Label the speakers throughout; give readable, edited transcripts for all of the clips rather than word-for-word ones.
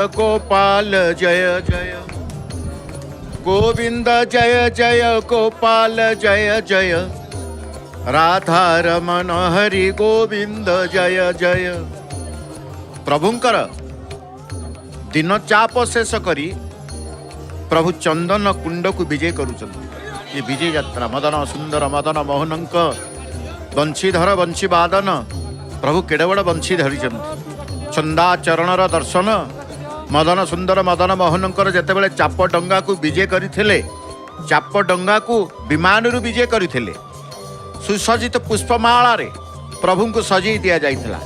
Speaker 1: गोपाल जय जय गोविंद जय जय गोपाल जय जय राधा रमण हरि गोविंद जय जय। प्रभुंकर दिन चाप शेष करी प्रभु चंदन कुंड को विजय करुचंती। ये विजय यात्रा मदन सुंदर मदन मोहनंक बंशीधर बंशी वादन प्रभु केड़े बड़ बंशी धरी छंदा चरणर दर्शन मदन सुंदर मदन मोहनंकर जेतेबेले चाप डंगा को विजय करथिले चाप डंगा को विमान रु विजय करथिले सुसज्जित पुष्पमाला रे प्रभु को सजई दिया जाइथिला।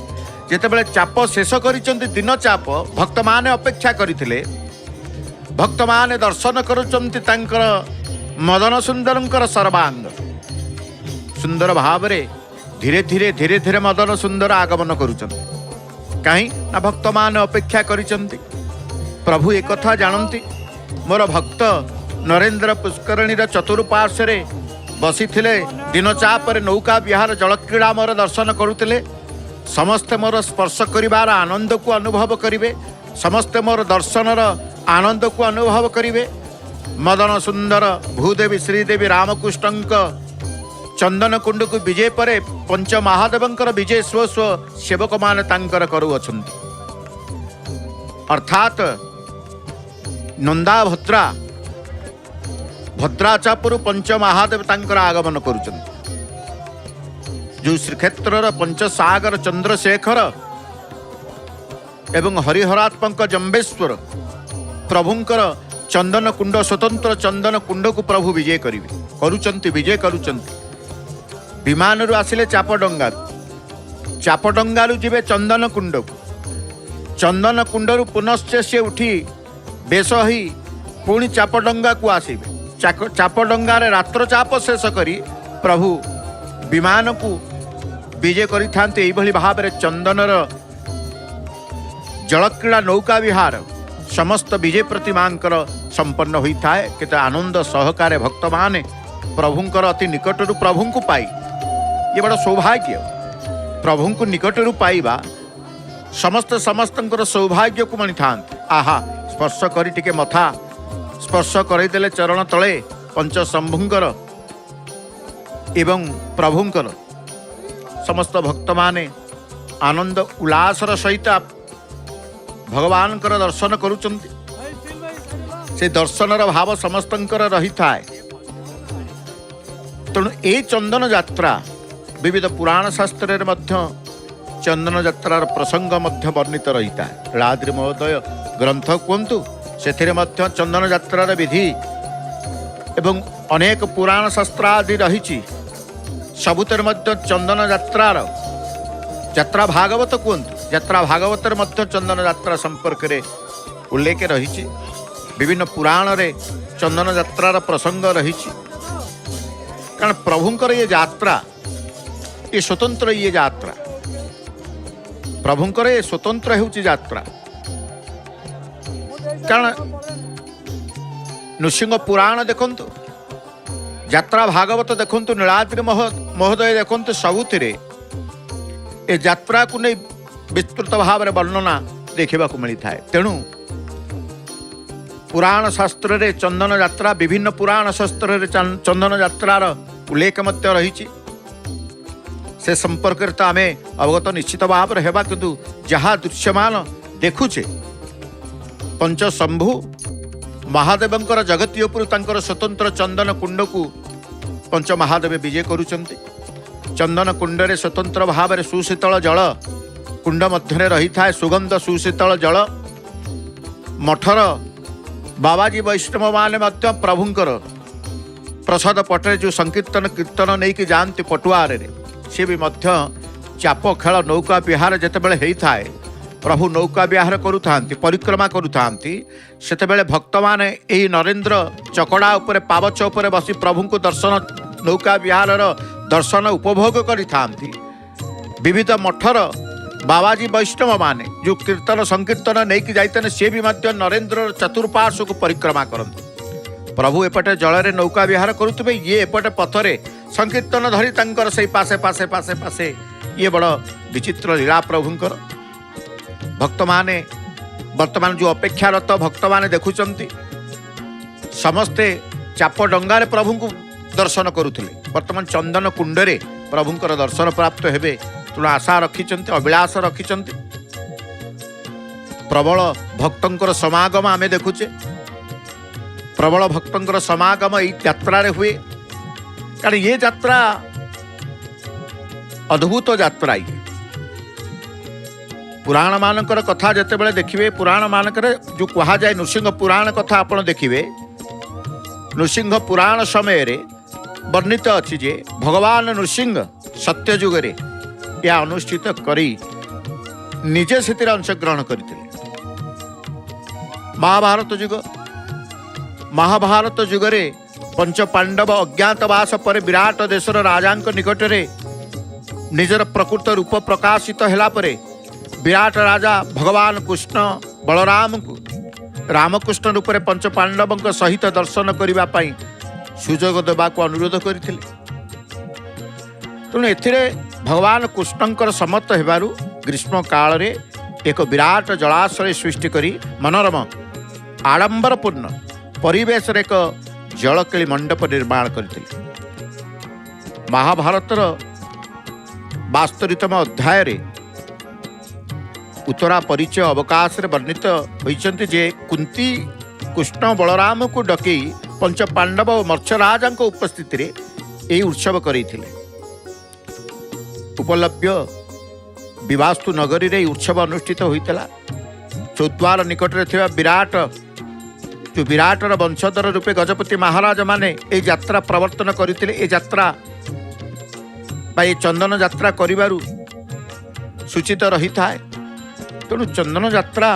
Speaker 1: जेतेबेले चाप शेष करिसंती दिन चाप भक्त माने अपेक्षा करथिले भक्त माने दर्शन करुचंती तांकर मदन सुंदरंकर सर्वांग सुंदर भाव रे धीरे धीरे धीरे धीरे मदन सुंदर आगमन करुचंती। कहीं ना भक्त माने अपेक्षा करिसंती प्रभु एक कथा जानती मोर भक्त नरेंद्र पुष्करणी चतुर्पार्श्वे बसी थिले दिन चापर नौका विहार जलक्रीड़ा मोर दर्शन करुले समस्ते मोर स्पर्श करिवार आनंद को अनुभव करिवे समस्ते मोर दर्शनर आनंद को अनुभव करिवे। मदन सुंदर भूदेवी श्रीदेवी रामकृष्णंक चंदन कुंड को विजय परे पंच महादेवंकर विजय स्व स्व सेवक मान तांकर करुअछंती। अर्थात नंदा भद्रा भद्राचापुर पंच महादेव तांकर आगमन करुचंती। जो श्रीक्षेत्र पंचसागर चंद्रशेखर एवं हरिहरात्मक जम्बेश्वर प्रभुंकर चंदन कुंड स्वतंत्र चंदन कुंड को प्रभु विजय करिवे करुचंती विजय करुचंती। विमान रु आसिले चापडंगा रु जिवे चंदन कुंड को चंदन कुंड रु पुनश्च से उठी बेश ही पुणी चापडंगा को आसिबे चापडंगा रे रात्र चाप शेष करी प्रभु विमान को विजय करि थांते। एई भली भाबरे चंदनर जलक्रीड़ा नौका विहार समस्त विजय प्रतिमांकर संपन्न होई थाए। केते आनंद सहकारे भक्त माने प्रभुंकर अति निकटरू प्रभु को पाई ये बड़ा सौभाग्य प्रभु को निकटरू पाइबा समस्त समस्तंकर सौभाग्य को मणि थांते। आहा स्पर्श करी टिके मथा स्पर्श करदेले चरण तले पंच शंभुंकर एवं प्रभुंकर समस्त भक्त माने आनंद उल्लासर सहित भगवान दर्शन करुचंती। से दर्शनर भाव समस्तंकर रही थाए। तेणु ए चंदन यात्रा विविध पुराण शास्त्र चंदन यात्रार प्रसंग वर्णित रही था। लीलाद्रि महोदय ग्रंथ कहतु से चंदन यात्रार विधि एवं अनेक पुराण शास्त्र आदि रही सबुतर चंदन यात्रार यात्रा भागवत कहतु यात्रा भागवतर चंदन यात्रा संपर्क रे उल्लेख रही विभिन्न पुराण रे चंदन यात्रार प्रसंग रही। कारण प्रभुंकर ये यात्रा ये स्वतंत्र ये यात्रा प्रभुंकर ये स्वतंत्र होउची यात्रा। कारण नृसिंह पुराण देखंतु यात्रा भागवत देखंतु नीलाद्रि महोदय देखंतु सबुथिरे ए यात्रा को नहीं विस्तृत भाव में वर्णना देखा मिलता है। तेणु पुराण शास्त्र रे चंदन यात्रा विभिन्न पुराण शास्त्र रे चंदन यात्रार उल्लेख रही से संपर्क तो आम अवगत निश्चित भाव में हेबा किंतु जहाँ दृश्यमान देखुचे पंच शंभु महादेवंकर जगतीयपुर तांकर स्वतंत्र चंदन कुंड को पंच महादेव विजय करुचंती। चंदन कुंड रे स्वतंत्र भाव में सुशीतल जल कुंड मध्य रही था सुगंध सुशीतल जल मठर बाबाजी वैष्णव माने मध्य प्रभुंकर प्रसाद पटे जो संकीर्तन कीर्तन नहीं कि जाती पटुआर रे सी भी मध्य चाप खेल नौका विहार जितेबले होता है प्रभु नौका विहार करुथांती परिक्रमा करुथांती सेतेबेले भक्त माने एही नरेंद्र चकड़ा उपरे पावच उपरे बसी प्रभु को दर्शन नौका विहार दर्शन उपभोग करिथांती। विविध मठर बाबाजी वैष्णव माने जो कीर्तन संकीर्तन नहीं कि जाते सी भी मध्य नरेंद्र चतुर्पार्श्व को परिक्रमा करते। प्रभु एपटे जल नौका विहार करुवे ये एपटे पथरे संकीर्तन धरी तंकर से पासे पासे पासे पासे ये बड़ विचित्र लीला प्रभुंकर। भक्त माने वर्तमान जो अपेक्षारत भक्त माने देखुचंती समस्ते चाप डंगारे प्रभु को दर्शन करुले वर्तमान चंदन कुंडरे प्रभुंकर दर्शन प्राप्त हेबे तेणु आशा रखिंट अभिलाष रखिंट प्रबल भक्तंकर समागम आमे देखुचे प्रबल भक्तंकर समागम यही यात्रा हुए कारण ये यात्रा अद्भुत यात्रा ये पुराण मानकर कथा जिते बड़े देखिए पुराण मानकर जो कहा जाए नृसिंह पुराण कथा आपण देखिए नृसिंह पुराण समय रे वर्णित अच्छी जे भगवान नृसिंह सत्य जुगरे या अनुष्ठित करी निजे से अंशग्रहण करते महाभारत जुगरे पंच पांडव अज्ञातवास पर विराट देशर राजांक निकटरे निजर प्रकृत रूप प्रकाशित हैला परे विराट राजा भगवान कृष्ण बलराम को रामकृष्ण रूप में पंच पांडवों सहित दर्शन करने सुजोग देवा अनुरोध करते तेणु एथिरे भगवान कृष्णंकर सम्मत हेबारु ग्रीष्म काल रे एक विराट जलाशय सृष्टि करी मनोरम आडंबरपूर्ण परिवेश एक जलकेली मंडप निर्माण करते महाभारतर 72तम अध्याय रे उत्तरा परिचय अवकाश रे वर्णित होइछन्ति जे कुंती कृष्ण बलराम को डकई पंच पांडव और मत्स्यराजा उपस्थिति रे यही उत्सव करैथिले उपलभ्य विवास्तु नगरी रे उत्सव अनुष्ठित होइतला चौद्वार निकट रे थिबा विराटर वंशधर रूपे गजपति महाराज माने ए यात्रा प्रवर्तन करथिले ए यात्रा बा चंदन यात्रा करिबारु सूचित रही थाए तेणु चंदन यात्रा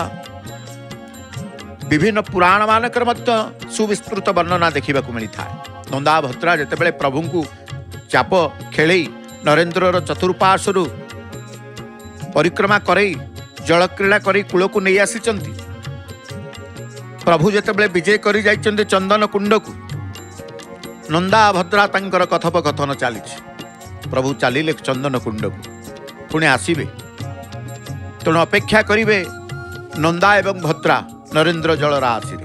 Speaker 1: विभिन्न पुराण मानकर मध्य सुविस्तृत वर्णना देखा मिलता है नंदाभद्रा जितेबाला प्रभु को चाप खेल नरेन्द्र चतुर्पार्श्व परिक्रमा करई जल क्रीड़ा कर कूल को नहीं आसी प्रभु जितेबाला विजय कर जाइछन्ति चंदन कुंड को नंदाभद्रा तंकर कथोपकथन चली प्रभु चलिले चंदन कुंड को पुणे आसबे तेणु अपेक्षा करिवे नंदा एवं भद्रा नरेन्द्र जल राशि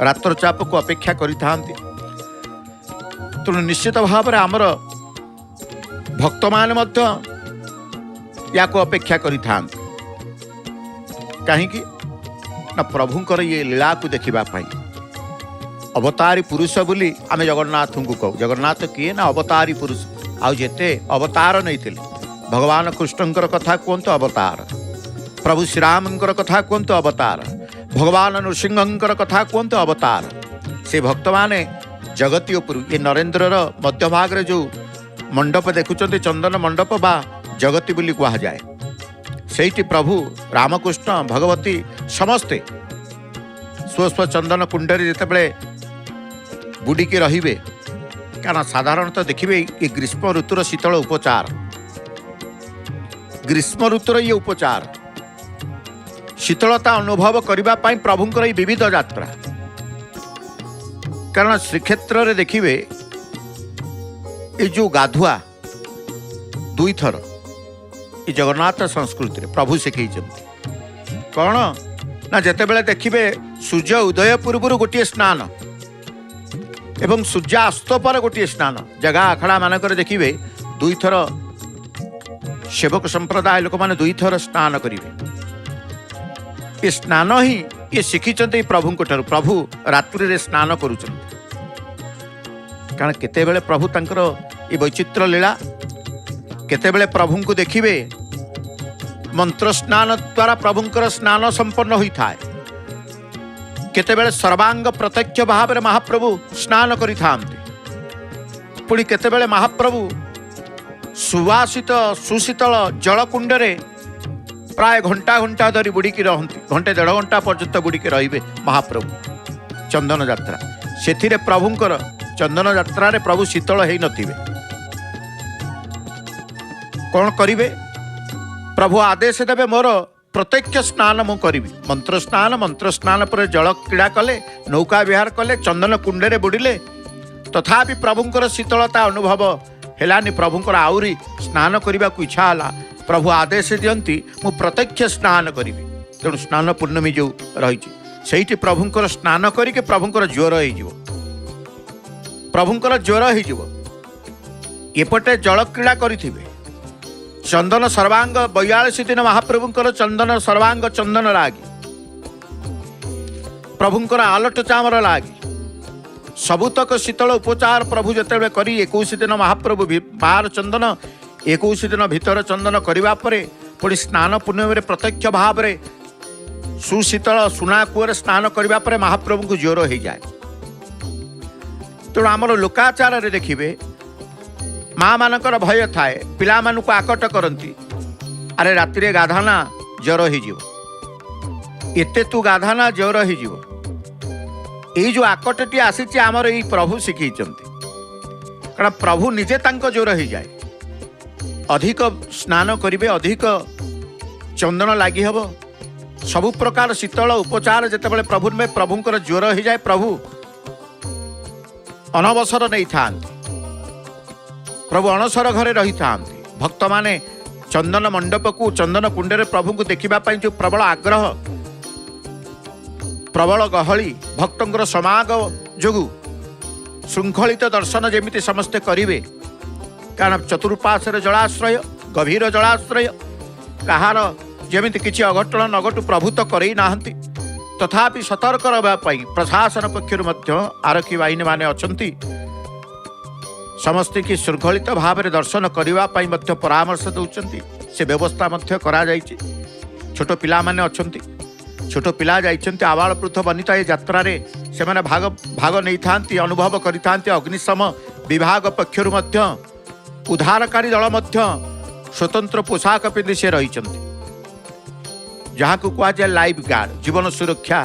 Speaker 1: रात्र चाप को अपेक्षा करिथांती तेणु निश्चित भाव में आमर भक्त मान मध्य या को अपेक्षा करिथांती कहीं ना प्रभुंकर ये लीला को देखा अवतारी पुरुष बोली आमे जगन्नाथ को कहू जगन्नाथ किए ना अवतारी पुरुष आउ जेते अवतार नहीं थे भगवान कृष्णंकर कथा कहतु अवतार प्रभु श्रीरामंकर कथा कहतु अवतार भगवान नृसिंहंकर कथा कहतु अवतार से भक्त माने जगतीयपुर ये नरेन्द्रर मध्य भाग रे जो मंडप देखुचंते चंदन मंडप बा जगती बोली कहा जाए सेठी प्रभु रामकृष्ण भगवती समस्ते स्व चंदन कुंडरी जितेबले बुड़ीकी रहिबे कारण साधारणतः देखिए ये ग्रीष्म ऋतुर शीतल उपचार ग्रीष्म ऋतुर ये उपचार शीतलता अनुभव करने प्रभुंकर ये विविध यात्रा कारण श्रीक्षेत्र रे देखिए ये जो गाधुआ दुई थर ये जगन्नाथ संस्कृति रे प्रभु शिखई कौन ना जितेबाला देखिए सूर्य उदय पूर्व गोटे स्नान एवं सूर्यास्त पर गोटे स्नान जगह आखड़ा मानकर देखिए दुई थर सेवक संप्रदाय लोक मैंने दुई थर स्नान करेंगे ये स्नान ही ये शिखी प्रभु प्रभु रात्रि रे स्नान करुँच कारण केतेबेले प्रभु तंकर ये वैचित्र लीला केतेबेले प्रभु को देखिए मंत्र स्नान द्वारा प्रभुंकर स्नान संपन्न होता है केतेबेले सर्वांग प्रत्यक्ष भाव में महाप्रभु स्नान करिथांते पुणी केतेबेले महाप्रभु सुवासित सुशीतल जलकुंडरे प्राय घंटा घंटा धरी बुड़ीकी रहती घंटे 1.5 घंटा पर्यंत बुड़ीकी रहिबे महाप्रभु चंदन यात्रा से प्रभुंकर चंदन यात्रा रे प्रभु शीतल है नथिबे कौन करिवे प्रभु आदेश देवे मोर प्रत्यक्ष स्नान मु करी मंत्र स्नान पर जल क्रीड़ा कले नौका विहार कले चंदन कुंडे बुड़िले तथापि प्रभुंकर शीतलता अनुभव हेलानी प्रभुंकर आउरी स्नान करने को इच्छा है प्रभु आदेश दियंती मु प्रत्यक्ष स्नान करी तेणु स्नान पूर्णमी जो रही से प्रभुंकर स्नान करके प्रभुंकर ज्वर हो प्रभुंकर ज्वर हो एपटे जल क्रीड़ा करिथिबे चंदन सर्वांग 42 दिन महाप्रभुंकर चंदन सर्वांग चंदन लागी प्रभुंकर आलट चामर लागी सबुतक शीतल उपचार प्रभु जिते करी 21 दिन महाप्रभु बाहर चंदन 21 दिन भीतर चंदन करने पुणी स्नान पूर्णिम प्रत्यक्ष भाव में सुशीतल सुना कूअर स्नान करने पर महाप्रभु को ज्वर हो जाए। तेणु आमर लोकाचार देखिए माँ मानकर भय थाए पिला मानू आकट करती अरे राति गाधाना ज्वर होते तू गाधाना ज्वर हो यही जो आकटटी आसी आमर यही प्रभु शिखी कारण प्रभु निजे ज्वर हो जाए अधिक स्नान करेंगे अधिक चंदन लगी हम सबु प्रकार शीतल उपचार जिते प्रभु में प्रभुंकर ज्वर हो जाए प्रभु अनवसर नहीं था प्रभु अणसर घरे रही था भक्त माने चंदन मंडप को चंदन कुंडे प्रभु को देखा जो प्रबल आग्रह प्रबल गहली भक्तों समागम जोगु श्रृंखलित दर्शन जमी समस्ते करेंगे कारण चतुर्पार्श्व जलाश्रय गभीर जलाश्रय कहार जमिति किसी अघटन नघटु प्रभु तो करई नाहंती तथापि सतर्क रही प्रशासन पक्षर आरक्षी बाहिनी माने अछंती समस्ते की श्रृंखलित भाव में दर्शन करने परामर्श दौरान से व्यवस्था करा जाइछि। छोट पिला माने अछंती छोट पिला जाइछंती आबाल पृथ बनिता ये यात्रा से माने भाग नहीं थांती अनुभव करिथांती अग्निशम विभाग पक्षर उद्धारकारी दल स्वतंत्र पोशाक पिंधि से रही जहाँ को कहुए लाइफ गार्ड जीवन सुरक्षा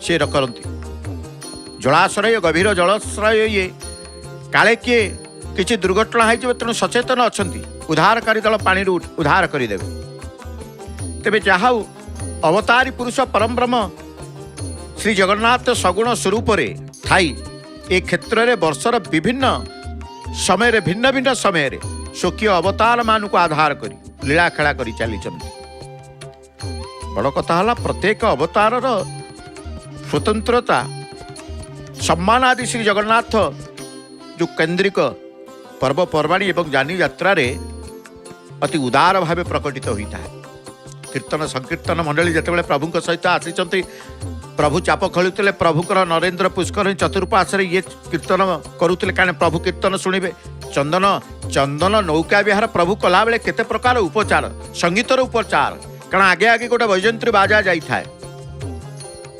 Speaker 1: से करती जलाश्रय गभीर जलाश्रय ये काले किए किसी दुर्घटना हो तेणु सचेतन अच्छा उद्धारकारी दल पानी उद्धार करदे तेरे जहा अवतारी पुरुष परम ब्रह्म श्री जगन्नाथ सगुण स्वरूप थाई ए क्षेत्र में वर्षर विभिन्न समय भिन्न भिन्न समय स्वकीय अवतार मान को आधार कर लीला खेला कर चली बड़ कथा है प्रत्येक अवतार स्वतंत्रता सम्मान आदि श्री जगन्नाथ जो केन्द्रिक पर्वपर्वाणी एवं जानी यात्रा अति उदार भाव प्रकटित होता है। कीर्तन संकीर्तन मंडली जिते प्रभु सहित आसी प्रभु चाप खेलुते प्रभुकर नरेन्द्र पुष्कर चतुर्पार्श्व ये कीर्तन करुले कारण प्रभु कीर्तन शुणे चंदन चंदन नौका विहार प्रभु कला बेले केते प्रकार उपचार संगीतर उपचार कारण आगे आगे गोटे वैजंत्री बाजा जाए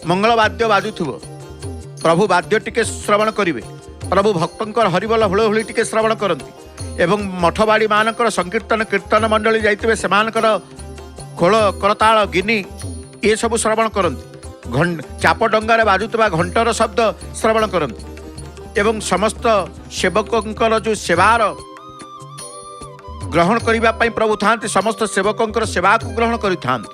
Speaker 1: मंगल वाद्य बाजुथुब प्रभु वाद्य टिके श्रवण करेंगे प्रभु भक्तों हरिबल हुलहुली टिके श्रवण करती एवं मठबाड़ी मानकर संकीर्तन कीर्तन मंडली जाइए से खोल करताल गिनी ये सब श्रवण करती चाप डंगार बाजुवा घंटर शब्द श्रवण करती एवं समस्त सेवकों जो सेवार ग्रहण करने प्रभु था समस्त सेवकों सेवा को ग्रहण करें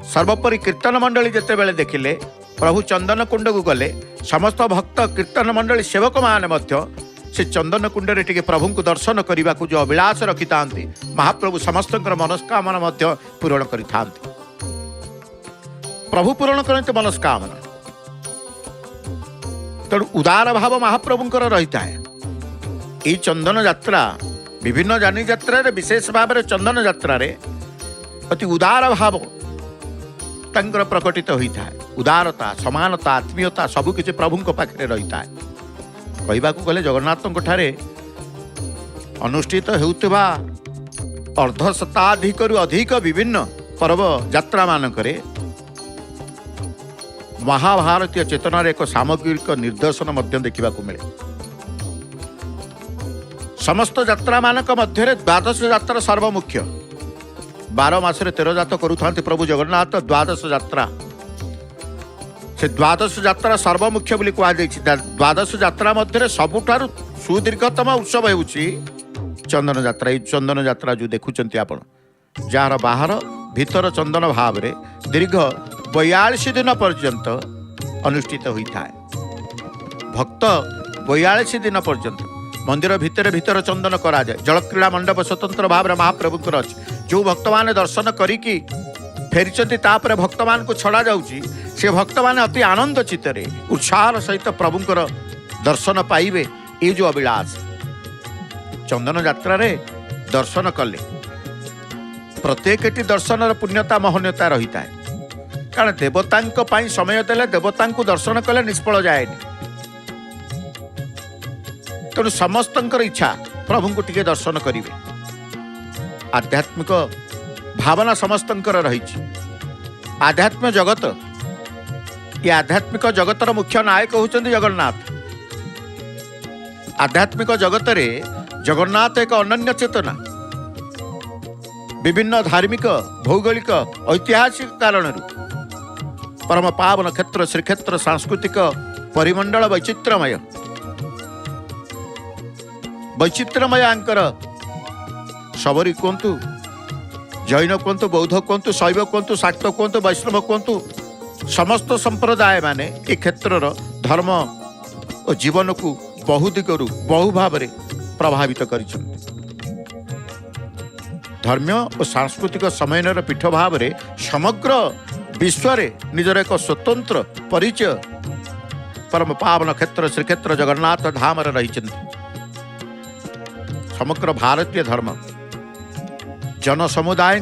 Speaker 1: सर्वोपरि कीर्तन मंडली जिते बेले देखिले प्रभु चंदन कुंड को गले समस्त भक्त कीर्तन मंडली सेवक माने से चंदन कुंड रे टिके प्रभु को दर्शन करने को जो अभिलाष रखि था महाप्रभु समस्त मनस्कामना पूरण करि थांती प्रभु पूरण करते मनस्कामना तेणु उदार भाव महाप्रभुंकर रही है। ये चंदन यात्रा विभिन्न जानी यात्रा विशेष भाव में चंदन यात्रा अति उदार भाव तंकर प्रकटित होता है। उदारता समानता आत्मीयता सबकि प्रभु पाखे रही है। कहवा गले जगन्नाथ अनुष्ठित होता अर्धशताधिक अधिक विभिन्न पर्व यात्रा मानक महाभारतीय चेतनार एक सामग्रिक निर्देशन देखा मिले। समस्त यात्रा मानक मध्य द्वादश यात्रा सर्वमुख्य 12 मासरे 13 जात करुता प्रभु जगन्नाथ द्वादश यात्रा से द्वादश यात्रा सर्वमुख्य बोली कहुई। द्वादश यात्रा मध्य सबुठारु सुदीर्घतम उत्सव होउछि चंदन यात्रा। ये चंदन यात्रा जो देखुंत आपण जार बाहर भीतर चंदन भाव रे दीर्घ 42 दिन पर्यंत अनुष्ठित होता है। भक्त 42 दिन पर्यंत मंदिर भितर भीतर चंदन करा जाए। जलक्रीड़ा मंडप स्वतंत्र भाव में महाप्रभुंकर अच्छे जो भक्त मैंने दर्शन करी फेरी तापर भक्त मान को छड़ा जाउची से भक्त माने अति आनंद चित्तरे उत्साह सहित प्रभुंकर दर्शन पाइबे ये जो अभिलाष चंदन यात्रा रे दर्शन कले प्रत्येक दर्शन पुण्यता महनीयता रही है कारण देवता समय देले देवता दर्शन कले निष्फल जाएनि तेणु समस्त इच्छा प्रभु को टिके दर्शन करेंगे आध्यात्मिक भावना समस्त रही आध्यात्म जगत ये आध्यात्मिक जगतर मुख्य नायक होचंदी जगन्नाथ आध्यात्मिक जगत रे जगन्नाथ एक अनन्य चेतना विभिन्न धार्मिक भौगोलिक ऐतिहासिक कारण परम पावन क्षेत्र श्रीक्षेत्र सांस्कृतिक परिमंडल वैचित्र्यमय आंकर सबरी कहतु जैन कहतु बौद्ध कहतु शैव कहतु शाक्त कहतु वैष्णव कहतु समस्त संप्रदाय माने ए क्षेत्र धर्म और जीवन को बहु दिगरु बहु भाव प्रभावित कर धर्म और सांस्कृतिक सम्मेलन पीठ भाव समग्र विश्व निजर एक स्वतंत्र परिचय परम पावन क्षेत्र श्रीक्षेत्र जगन्नाथ धाम रही समग्र भारतीय धर्म जन समुदाय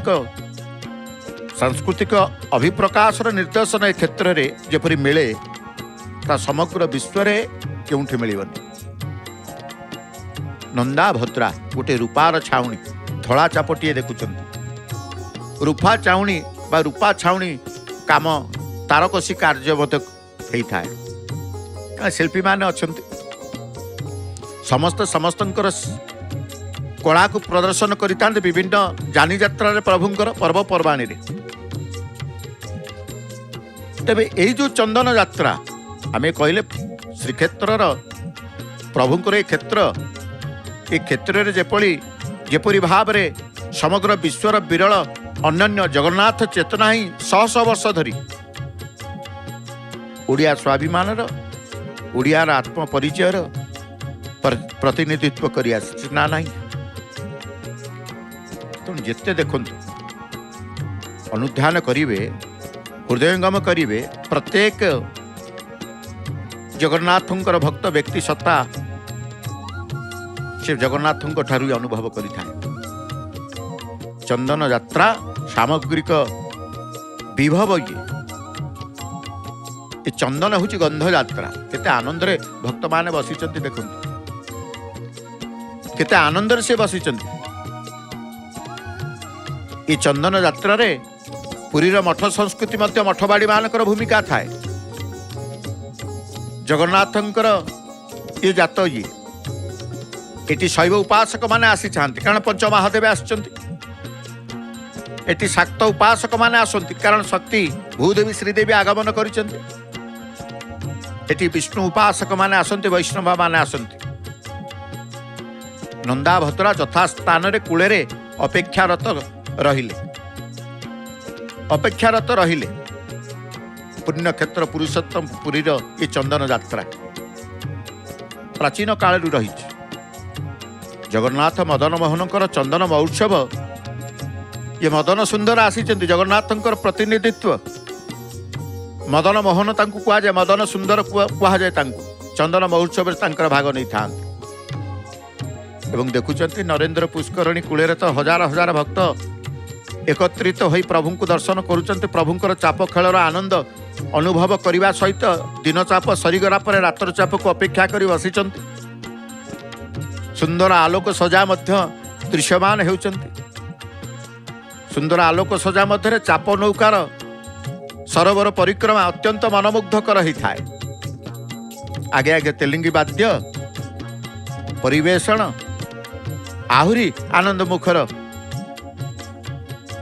Speaker 1: सांस्कृतिक अभिप्रकाशर निर्देशन ए क्षेत्र में जपरी मिले ता समग्र विश्व क्योंठि मिलबनी नंदा भद्रा गोटे रूपार छाउणी धड़ा चापटीए देखुं रूपा छाउणी बा रूपा छाउणी काम तारकसी कार्य होता है शिल्पी माने अच्छे समस्त समस्तंकर कला को प्रदर्शन करता विभिन्न जानी यात्रा प्रभुंकर पर्वपर्वाणी तेरे यही जो चंदन यात्रा आम कहले श्रीक्षेत्र प्रभुंकर ये क्षेत्र जेपरी भाव समग्र विश्वर विरल अनन्य जगन्नाथ चेतना ही शह शह वर्ष धरी ओडिया स्वाभिमान ओडियार आत्म परिचय प्रतिनिधित्व कर ना नहीं तेणु जिते देखु अनुध्यान करेंगे हृदयंगम करेंगे प्रत्येक जगन्नाथंकर भक्त व्यक्ति सत्ता से जगन्नाथों ठारू अनुभव करें चंदन यात्रा सामग्रिक विभव ये चंदन हूँ गंध यात्रा केते आनंद रे भक्त माने बसी देखु केते आनंद से बसी ये चंदन यात्रा रे पुरीर मठ संस्कृति मध्य मठबाड़ी मानकर भूमिका थाए जगन्नाथंकर ये जात ये शैव उपासक माने आसी चाहती कारण पंचमहादेव आसती शाक्त उपासक माने आसती कारण शक्ति भूदेवी श्रीदेवी आगमन करी विष्णु उपासक माने आसती वैष्णव माने आसती नंदा भद्रा यथास्थान कूले अपेक्षारत रहिले पुण्यक्षेत्र पुरुषोत्तम पुरीर ये चंदन यात्रा प्राचीन काल रही जगन्नाथ मदन मोहनकर चंदन महोत्सव ये मदन सुंदर आसी जगन्नाथंकर प्रतिनिधित्व मदन मोहन तांकु कुआ जाए मदन सुंदर कुआ जाए चंदन महोत्सव भाग नहीं था एवं देखुंत नरेंद्र पुष्करणी कूले तो हजार हजार भक्त एकत्रित हो प्रभु को दर्शन करुँच प्रभुंकर चाप खेलर आनंद अनुभव करने सहित दिन चाप सरीगला पर रातर चाप को अपेक्षा कर बसी सुंदर आलोक सजा दृश्यमान होती सुंदर आलोक सजा मध्य चाप नौकार सरोवर परिक्रमा अत्यंत मनमुग्धकर होता है आगे आगे तेलिंगी वाद्य परिवेषण आहुरी आनंद मुखर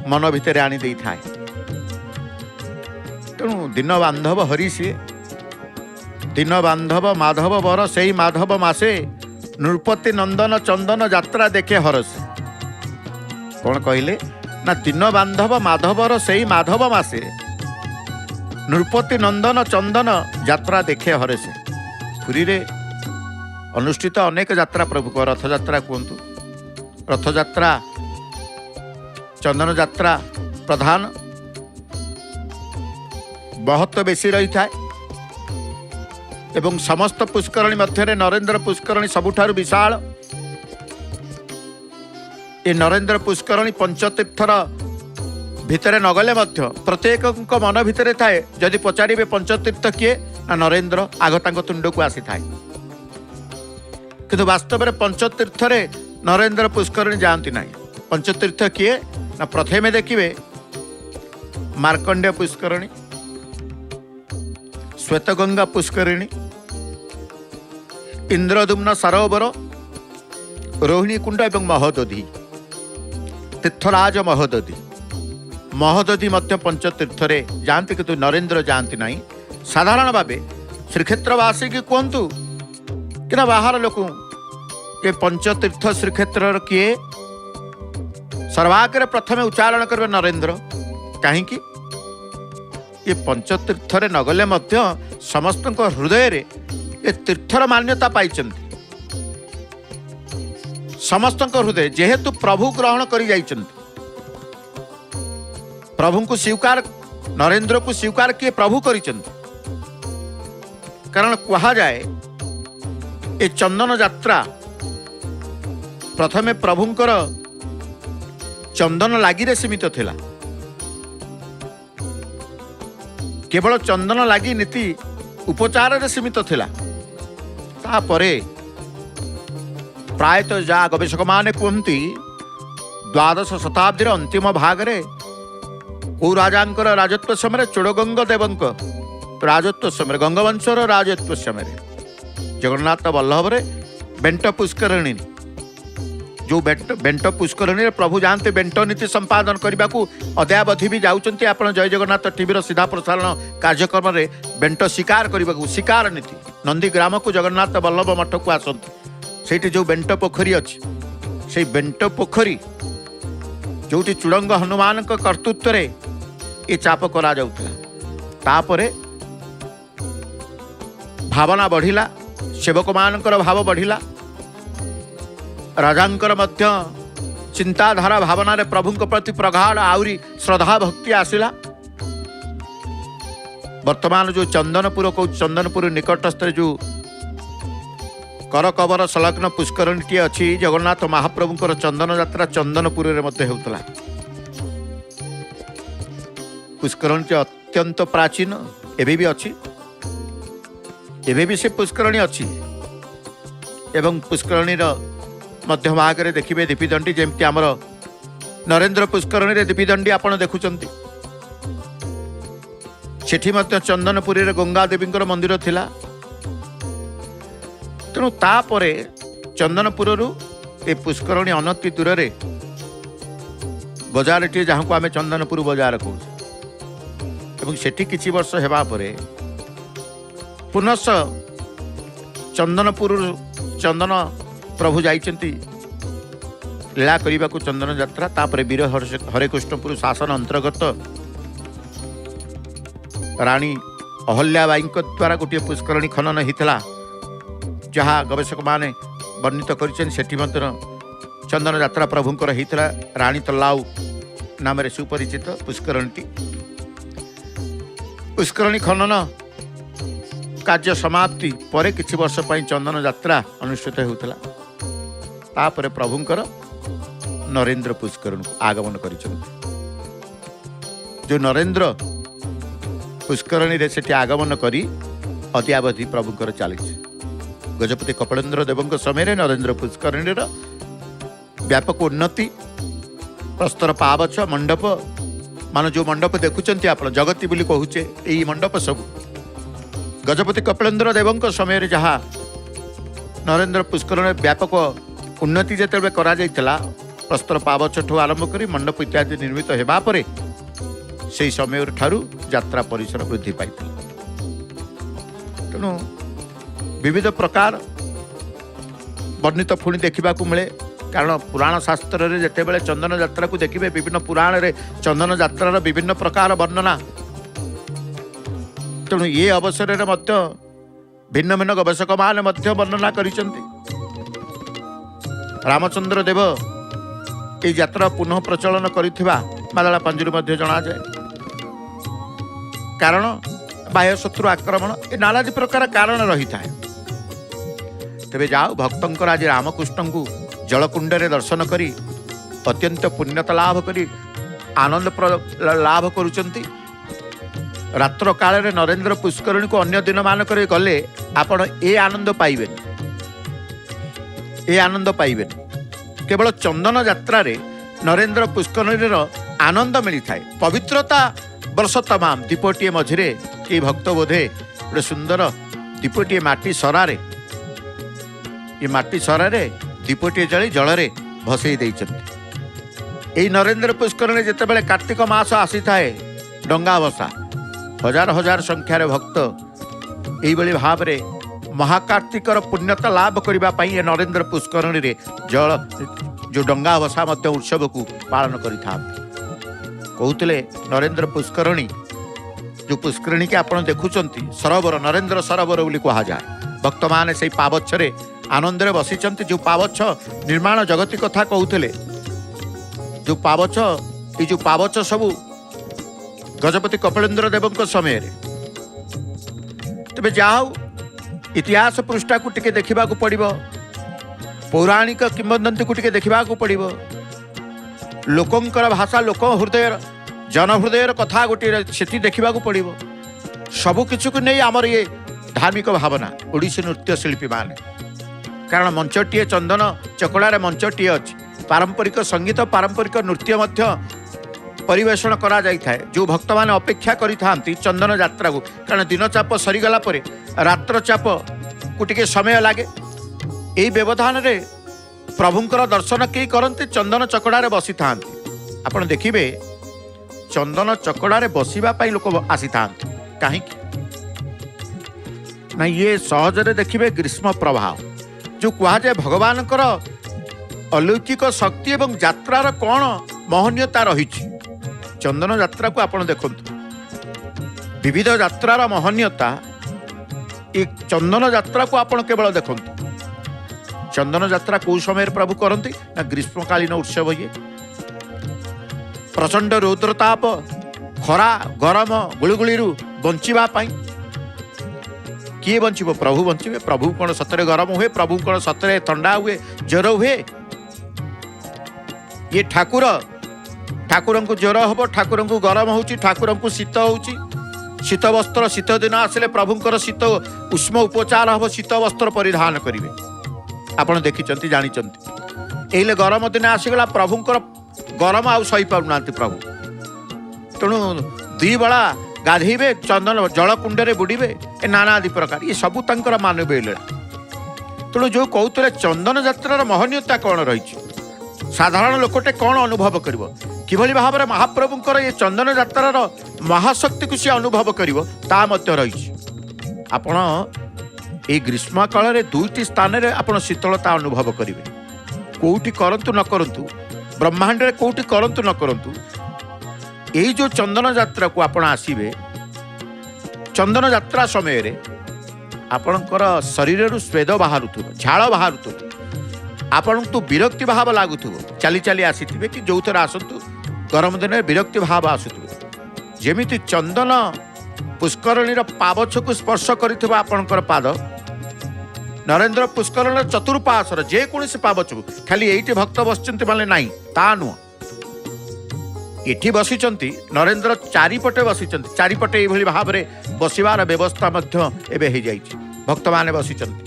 Speaker 1: मन भितर आनी दे था तेणु दिन बांधव हरि सी दिन बांधव माधव बर से माधव मासे नृपति नंदन चंदन यात्रा देखे हरस कौन कहले ना दिन बांधव माधवर से माधव मासे नृपति नंदन चंदन यात्रा देखे हरसे पुरी रे अनुष्ठित अनेक यात्रा प्रभु को रथ यात्रा कहतु रथ यात्रा चंदन यात्रा प्रधान महत्व बेसी रही था एवं समस्त पुष्करणी मध्य नरेंद्र पुष्करणी सबुठारु विशाल। ये नरेंद्र पुष्करणी पंचतीर्थर भितर नगले मध्य प्रत्येक मन भितर थाए जदि पचारे पंचतीर्थ किए ना नरेंद्र आग तुंड को आसी थाए किंतु वास्तव में पंचतीर्थ नरेंद्र पुष्करणी जाती ना। पंचतीर्थ किए ना प्रथमे देखिए मार्कंडेय पुष्करणी, श्वेतगंगा पुष्करिणी, इंद्रदुम्न सरोवर, रोहिणी कुंड एवं महोदधि, तीर्थराज महोदधि। महोदधि मध्य पंचतीर्थरे जाती किंतु नरेंद्र जाती नहीं। साधारण भावे श्रीक्षेत्रवासी की कहतु कि बाहर लोक ये पंचतीर्थ श्रीक्षेत्र किए सर्वाग्रे प्रथमे उच्चारण करेंगे नरेंद्र। कहीं ये पंचतीर्थ नगले मध्य समस्त हृदय रे ये तीर्थर मान्यता पाई। समस्त हृदय जेहेतु प्रभु ग्रहण कर प्रभु को स्वीकार नरेंद्र को स्वीकार किए प्रभु कर कारण कहा जाए ये चंदन यात्रा प्रथमे प्रभुंकर चंदन लागी रे सीमित थिला। केवल चंदन लागी नीति उपचार रे सीमित थिला। तापरे प्रायतः जा गवेषक माने कहती द्वादश शताब्दी अंतिम भागरे को राजांकर राजत्व समय चोड़गंग देवंक राजत्व समय गंगवंशर राजत्व समय जगन्नाथ वल्लभ रे बेंट पुष्करणी जो बेंट पुष्करणी प्रभु जानते बेंट नीति संपादन करने को अद्यावधि भी जाऊँच। आप जय जगन्नाथ टीवी सीधा प्रसारण कार्यक्रम में बेंट शिकार करने को शिकार नीति नंदीग्राम को जगन्नाथ वल्लभ मठ को आसती से जो बेंट पोखरी अच्छी से बेंट पोखरी जो चूड़ंग हनुमान कर्तृत्व रे ये चाप करा तापरे भावना बढ़िला, सेवक मानकर भाव बढ़िला, राजांकर मध्य चिंताधारा भावना रे प्रभु प्रति प्रगाढ़ आउरी श्रद्धा भक्ति आसिला। वर्तमान जो चंदनपुर को चंदनपुर निकटस्थ जो कर कबर संलग्न पुष्करणी अच्छी जगन्नाथ महाप्रभुंकर चंदन यात्रा चंदनपुर रे मध्य होतला। पुष्करणी अत्यंत प्राचीन एबे भी अच्छी, एबे भी से पुष्करणी अच्छी एवं पुष्करणी मध्य भाग में देखिए दीपीदंडी जमती आमर नरेंद्र पुष्करणी दीपीदंडी आपड़ देखुंट सेठी मध्य चंदनपुरी रे गंगा देवी मंदिर थिला। तेणु तापरे चंदनपुर ए पुष्करणी अनति दूर रे बजार टी जहाँ को आम चंदनपुर बजार कहूँ सेठी किछि वर्ष हेबा परे पुनः चंदनपुर चंदन प्रभु जाइछन्ति लीला करने को चंदन यात्रा। तापर वीर हरेकृष्णपुर शासन अंतर्गत रानी अहल्याबाई द्वारा गोटे पुष्करणी खनन होता जहाँ गवेषक माने वर्णित कर चंदन यात्रा प्रभुंकर होता। रानी तल्लाऊ नाम सुपरिचित पुष्करणी पुष्करणी खनन कार्य समाप्ति पर किछि वर्ष पई चंदन यात्रा अनुष्ठित होता। तापर प्रभुंकर नरेंद्र पुष्करण को आगमन करिसंति। जो नरेंद्र पुष्करणी रे सेठी आगमन करी अद्यावधि प्रभुंकर चली। गजपति कपिलेन्द्र देवंक समय नरेंद्र पुष्करणी व्यापक उन्नति प्रस्तर पावछ मंडप मान जो मंडप देखुंट आप जगती बोली कहूचे यही मंडप सब गजपति कपिलेन्द्र देवंक समय जहाँ नरेंद्र पुष्करण व्यापक उन्नति जिते करा प्रस्तर पावछ ठू आरंभ कर मंडप इत्यादि निर्मित होगा पर से समय ठारू यात्रा परिसर वृद्धि पाई। तेणु विविध प्रकार वर्णित पुणी देखा मिले कारण पुराण शास्त्र रे जेतेबेले चंदन यात्रा को देखिए विभिन्न पुराण रे चंदन यात्रार विभिन्न प्रकार वर्णना। तेणु ये अवसर में भिन्न भिन्न गवेषक मान वर्णना करिसेंति। रामचंद्र देव ये यात्रा पुनः प्रचलन करिथिबा मादला पंजरी जना जाए कारण बाह्य शत्रु आक्रमण ए नानादी प्रकार कारण रही थाए। तेबे जाओ भक्तंकर आज रामकृष्ण को जलकुंडे दर्शन करी अत्यंत पुण्यता लाभ करी आनंद लाभ करुचंती। रात्र काल नरेंद्र पुष्करणी को अन्य दिन मानक गले आपण ए आनंद पाइबे, ए आनंद पाइबे। केवल चंदन यात्रा रे नरेंद्र पुष्करणी आनंद मिली थाए। पवित्रता वर्ष तमाम दीपटीए मझिरे कि भक्त बोधे गोटे सुंदर दीपटीए माटी सरारे, ये माटी सरारे दीपटीए जली जलरे भसई देइछथि। एई नरेंद्र पुष्करणी जेतेबेले कार्तिक मास आसी थाए डंगा भसा हजार हजार संख्यार भक्त एइबली भावरे महाकार्तिकर पुण्यता लाभ करबा पई ए नरेंद्र पुष्करणी रे जल जो डंगा भसा मध्य उत्सव को पालन करिथा। कहते नरेंद्र पुष्करणी जो पुष्करणी के आपण देखुचंती सरोवर नरेंद्र सरोवर बोली कहा जाए। भक्त माने से पावच्छरे आनंद रे बसिचंती। जो पावच्छ निर्माण जगती कथा कहते जो पावच्छ ये जो पावच्छ सबू गजपति कपिलेन्द्र देव समय तेज जाओ इतिहास पृष्ठा को टिके देखा पड़ो, पौराणिक किंवदंती को टिके देखा पड़ो। लोकंकर भाषा लोक हृदय जन हृदय कथा गोटे से देखा पड़ो। सबकिछ को नहीं आमर ये धार्मिक भावना ओडिसी नृत्य शिल्पी माने कारण मंचटीए चंदन चकड़ार मंचटीए अच्छी पारंपरिक संगीत पारंपरिक नृत्य मध्य परिवेषण करा जाई थाए। जो भक्त माने अपेक्षा करि थांती चंदन यात्रा को कारण दिन चाप सरीगला परे रात्र चाप को टिके समय लागे। यही व्यवधान रे प्रभुंकर दर्शन कई करते चंदन चकड़ारे बसी थांती। आपण देखिबे चंदन चकड़ारे बसिबा पई लोक आसी थांती काहे ना ये सहजरे देखिबे ग्रीष्म प्रभाव जो कहा जाए भगवान अलौकिक शक्ति एवं यात्रार कौन महनीयता रही। चंदन यात्रा को आपण देखंतु विविध यात्रार महनीयता एक चंदन यात्रा को आपण केवल देखंतु। चंदन यात्रा कौ समय प्रभु करती ना ग्रीष्मकालीन उत्सव ये प्रचंड रौद्रताप खरा गरम गुड़गुड़ी बंचिबा पाई किए बंचिब प्रभु बंचिबे। प्रभु कौन सतरे गरम हुए, प्रभु कौन सतरे ठंडा हुए, ज्वर हुए। ये ठाकुर ठाकुर को ज्वर हम, ठाकुर को गरम हो, ठाकुर को शीत हो, शीत वस्त्र शीत दिन आसिले प्रभुंकर शीत उष्म उपचार हम, शीत वस्त्र परिधान करेंगे। आपड़ देखी जानी एले गरम दिन आसीगला प्रभुंकर गरम आउ सही पाना प्रभु तेणु दुई बेला गाधेबे चंदन जल कुंडे बुड़े नानादि प्रकार ये सबू तंकर मानवीय लीला। तेणु जो कहते चंदन यात्रार महनीयता कौन रही साधारण लोकटे कौन अनुभव कर किभली भाव में महाप्रभुंकर ये चंदन यात्रार महाशक्ति को सी अनुभव कर रही। आपण ये ग्रीष्म काल में दुईटी स्थान में आप शीतलता अनुभव करेंगे। कौटी करंतु न करंतु ब्रह्मांड रे कौटी करंतु न करंतु यही जो चंदन यात्रा को आपण आसीबे चंदन यात्रा समय रे आपणकर शरीर स्वेद बाहर झाड़ बाहर आपण तो विरक्ति भाव लगुव चली चली आसी कि जो थर आसतु गरम दिन विरक्ति भाव आसुव जेमिति चंदन पुष्करणीर पावछ को स्पर्श करिथिबा आपणकर पाद नरेंद्र पुष्करण चतुर्पाशर जेकोसी पावछ खाली एइटे भक्त बसचंती माने नाही ता नुह एठी बसिचंती नरेंद्र चारिपटे बसिचंती चारिपटे एभली भाव रे बसिबार व्यवस्था मध्य एबे हे जाइछि भक्त माने बसिचंती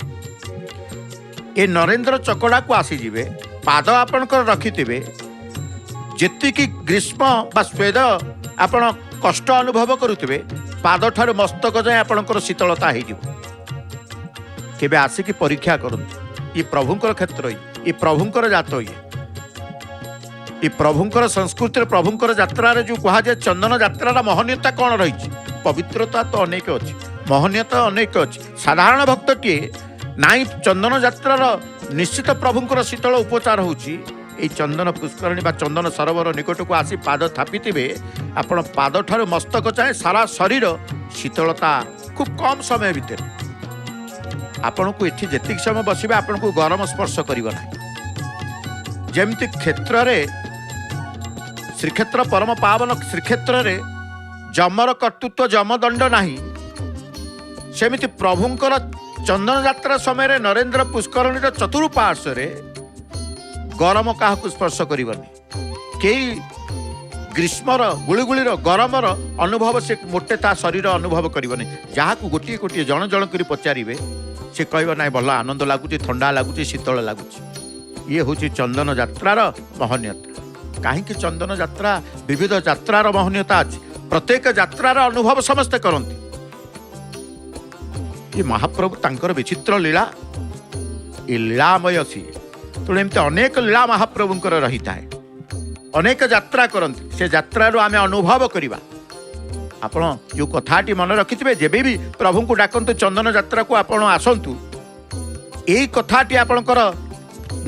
Speaker 1: ए नरेंद्र चकड़ा को आसी जिवे पाद आपणकर रखिथिबे जेतिकी ग्रीष्म बा स्वेद आपण कष्ट अनुभव करुथिबे पाद ठार मस्तक जाए आपणकर शीतलता हे जिवो केबे आसिकी परीक्षा करंतु ये प्रभुंकर क्षेत्र ये प्रभुंकर जात ये प्रभुंकर संस्कृति प्रभुंकर यात्रा जो कहा जाए चंदन यात्रा महनीयता कौन रही पवित्रता तो अनेक अच्छी महनीयता अनेक अच्छी साधारण भक्तटीए नाई चंदन यात्रार निश्चित प्रभुंकर शीतल उपचार होची चंदन पुष्करणी बा चंदन सरोवर निकट को आसी पाद थापी आपण पाद ठार मस्तक चाहे सारा शरीर शीतलता खूब कम समय भितर आपण को एठी जेतिक समय बसिबे आपण को गरम स्पर्श करिवो नाही जेमति क्षेत्र रे श्रीक्षेत्र परम पावन श्रीक्षेत्र रे जमर कर्तृत्व जमदंड नाही सेमिति प्रभुंकर चंदन यात्रा समय नरेंद्र पुष्करणी चतुर्पार्श्व गरम क्या स्पर्श करनी कई ग्रीष्मर गुड़गुड़ीर गरमर अनुभव से मोटे ता शरीर अनुभव करनी जहाँ को गोटे गोटे जन जन कर पचारे से कह ना भल आनंद लगुच ठंडा लगुच शीतल लगुच ये हूँ चंदन यात्रार महनीयता कहीं चंदन यात्रा विविध यात्रार महनीयता अच्छी प्रत्येक यात्रार अनुभव समस्ते करती ये महाप्रभु तांकर विचित्र लीला ये लीलामय सी तेणु एमती अनेक लीला महाप्रभुंकर रही है अनेक यात्रा करती से यात्रार आम अनुभव करवा आपण जो कथाटी मन रखिथे जेबे भी प्रभु को डाकतु चंदन यात्रा को आपण आसतु यही कथाटी आपणकर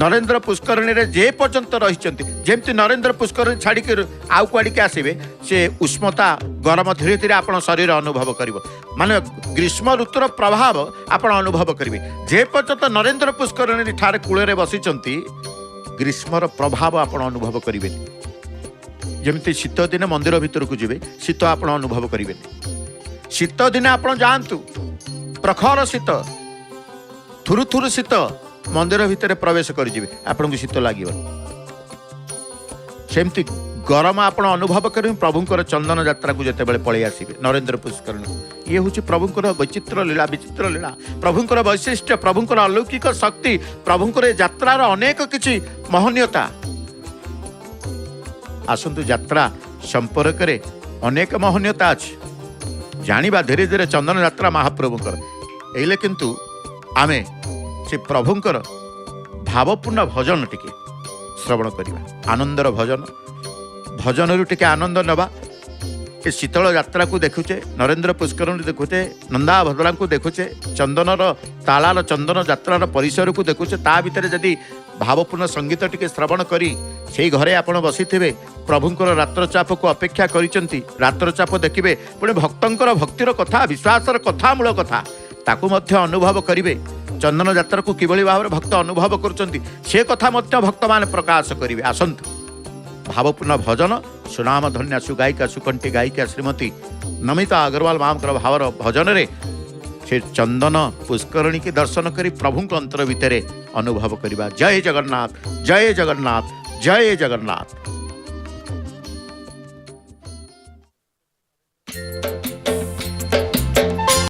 Speaker 1: नरेंद्र पुष्करणी रे जे पर्यंत रही नरेंद्र पुष्करणी छाड़ी आउ कुआड़े आसवे से उष्मता गरम धीरे धीरे आप शरीर अनुभव कर माने ग्रीष्म ऋतुर प्रभाव आपण अनुभव करेंगे जे पर्यंत नरेंद्र पुष्करणी ठार कूल बसी ग्रीष्मर प्रभाव आपण अनुभव करेंगे जमी शीत दिन मंदिर भितर को जी शीत आप अनुभव करेंगे शीत दिन आप जातु प्रखर शीत थुरु थुरु शीत मंदिर भितर प्रवेश करेंगे आपन को शीत लगे सेमती गरम आप अनुभव करेंगे प्रभुंर चंदन यात्रा को जिते पलि आसवे नरेंद्र पुष्करणी ये हूँ प्रभुंर विचित्र लीला प्रभुंर वैशिष्ट्य प्रभुंर अलौकिक शक्ति प्रभुंर यात्रार अनेक किछि महनीयता आसतु यात्रा संपर्क रे अनेक महनीयता अच्छी जानिबा धीरे धीरे चंदन यात्रा महाप्रभुंकर एले किंतु आमे से प्रभुंकर भावपूर्ण भजन टिके श्रवण करिबा आनंदर भजन भजन रु टिके आनंद नबा ए शीतल यात्रा को देखुचे नरेंद्र पुष्करणी देखुचे नंदा भद्रा को देखुचे चंदनर तालार चंदन यात्रार परिसर को देखुचे ता भितर जदि भावपूर्ण संगीत टिके श्रवण करी से घरे आपण बसिथिबे प्रभुंकर रात्रचाप को अपेक्षा करिसंती रात्रचाप देखिबे पुणे भक्तंकर भक्तिर कथा विश्वासर कथा मूल कथा ताकू मध्य अनुभव करिवे चंदन यात्रा को किभली भाव भक्त अनुभव करुचंती से कथा मध्य भक्त मान प्रकाश करिवे आसंतु भावपूर्ण भजन सुनाम धन्या सुगायिका सुकंठी गायिका श्रीमती नमिता अग्रवाल मामकर भावर भजन रे से चंदन पुष्करणी के दर्शन करी प्रभु अंतर भितर अनुभव करिबा जय जगन्नाथ जय जगन्नाथ जय जगन्नाथ।